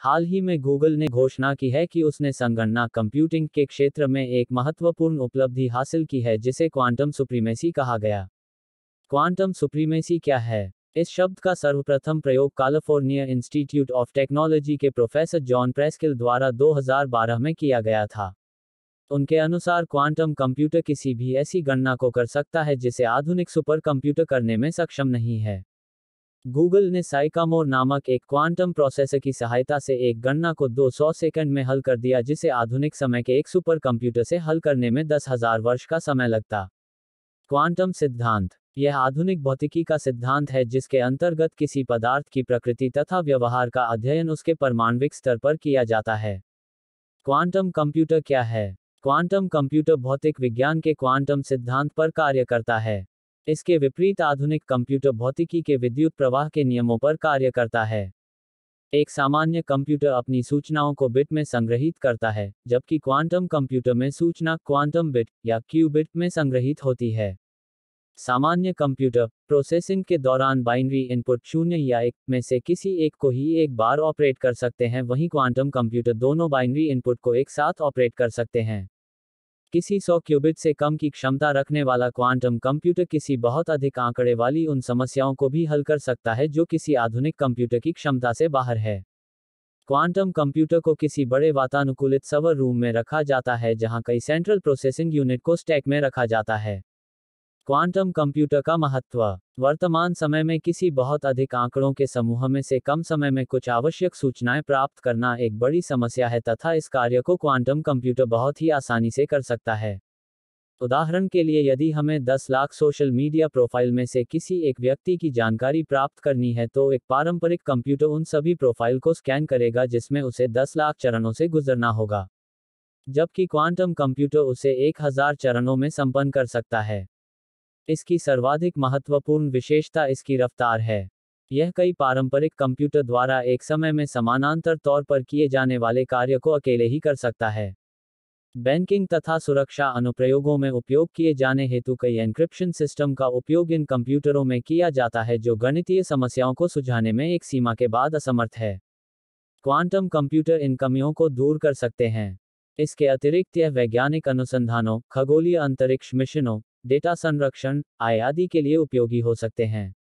हाल ही में गूगल ने घोषणा की है कि उसने संगणना कंप्यूटिंग के क्षेत्र में एक महत्वपूर्ण उपलब्धि हासिल की है जिसे क्वांटम सुप्रीमेसी कहा गया। क्वांटम सुप्रीमेसी क्या है? इस शब्द का सर्वप्रथम प्रयोग कैलिफोर्निया इंस्टीट्यूट ऑफ टेक्नोलॉजी के प्रोफेसर जॉन प्रेस्किल द्वारा 2012 में किया गया था। उनके अनुसार क्वांटम कंप्यूटर किसी भी ऐसी गणना को कर सकता है जिसे आधुनिक सुपर कंप्यूटर करने में सक्षम नहीं है। गूगल ने साइकामोर नामक एक क्वांटम प्रोसेसर की सहायता से एक गणना को 200 सेकंड में हल कर दिया जिसे आधुनिक समय के एक सुपर कंप्यूटर से हल करने में 10,000 वर्ष का समय लगता। क्वांटम सिद्धांत। यह आधुनिक भौतिकी का सिद्धांत है जिसके अंतर्गत किसी पदार्थ की प्रकृति तथा व्यवहार का अध्ययन उसके परमाणविक स्तर पर किया जाता है। क्वांटम कंप्यूटर क्या है? क्वांटम कंप्यूटर भौतिक विज्ञान के क्वांटम सिद्धांत पर कार्य करता है। इसके विपरीत आधुनिक कंप्यूटर भौतिकी के विद्युत प्रवाह के नियमों पर कार्य करता है। एक सामान्य कंप्यूटर अपनी सूचनाओं को बिट में संग्रहीत करता है, जबकि क्वांटम कंप्यूटर में सूचना क्वांटम बिट या क्यूबिट में संग्रहीत होती है। सामान्य कंप्यूटर प्रोसेसिंग के दौरान बाइनरी इनपुट 0 या 1 में से किसी एक को ही एक बार ऑपरेट कर सकते हैं, वहीं क्वांटम कंप्यूटर दोनों बाइनरी इनपुट को एक साथ ऑपरेट कर सकते हैं। किसी 100 क्यूबिट से कम की क्षमता रखने वाला क्वांटम कंप्यूटर किसी बहुत अधिक आंकड़े वाली उन समस्याओं को भी हल कर सकता है जो किसी आधुनिक कंप्यूटर की क्षमता से बाहर है। क्वांटम कंप्यूटर को किसी बड़े वातानुकूलित सर्वर रूम में रखा जाता है जहां कई सेंट्रल प्रोसेसिंग यूनिट को स्टैक में रखा जाता है। क्वांटम कंप्यूटर का महत्व। वर्तमान समय में किसी बहुत अधिक आंकड़ों के समूह में से कम समय में कुछ आवश्यक सूचनाएं प्राप्त करना एक बड़ी समस्या है तथा इस कार्य को क्वांटम कंप्यूटर बहुत ही आसानी से कर सकता है। उदाहरण के लिए, यदि हमें 10 लाख सोशल मीडिया प्रोफाइल में से किसी एक व्यक्ति की जानकारी प्राप्त करनी है तो एक पारंपरिक कंप्यूटर उन सभी प्रोफाइल को स्कैन करेगा जिसमें उसे 10 लाख चरणों से गुजरना होगा, जबकि क्वांटम कंप्यूटर उसे 1000 चरणों में संपन्न कर सकता है। इसकी सर्वाधिक महत्वपूर्ण विशेषता इसकी रफ्तार है। यह कई पारंपरिक कंप्यूटर द्वारा एक समय में समानांतर तौर पर किए जाने वाले कार्य को अकेले ही कर सकता है। बैंकिंग तथा सुरक्षा अनुप्रयोगों में उपयोग किए जाने हेतु कई एन्क्रिप्शन सिस्टम का उपयोग इन कंप्यूटरों में किया जाता है जो गणितीय समस्याओं को सुलझाने में एक सीमा के बाद असमर्थ है। क्वांटम कंप्यूटर इन कमियों को दूर कर सकते हैं। इसके अतिरिक्त यह वैज्ञानिक अनुसंधानों, खगोलीय अंतरिक्ष मिशनों, डेटा संरक्षण, आदि के लिए उपयोगी हो सकते हैं।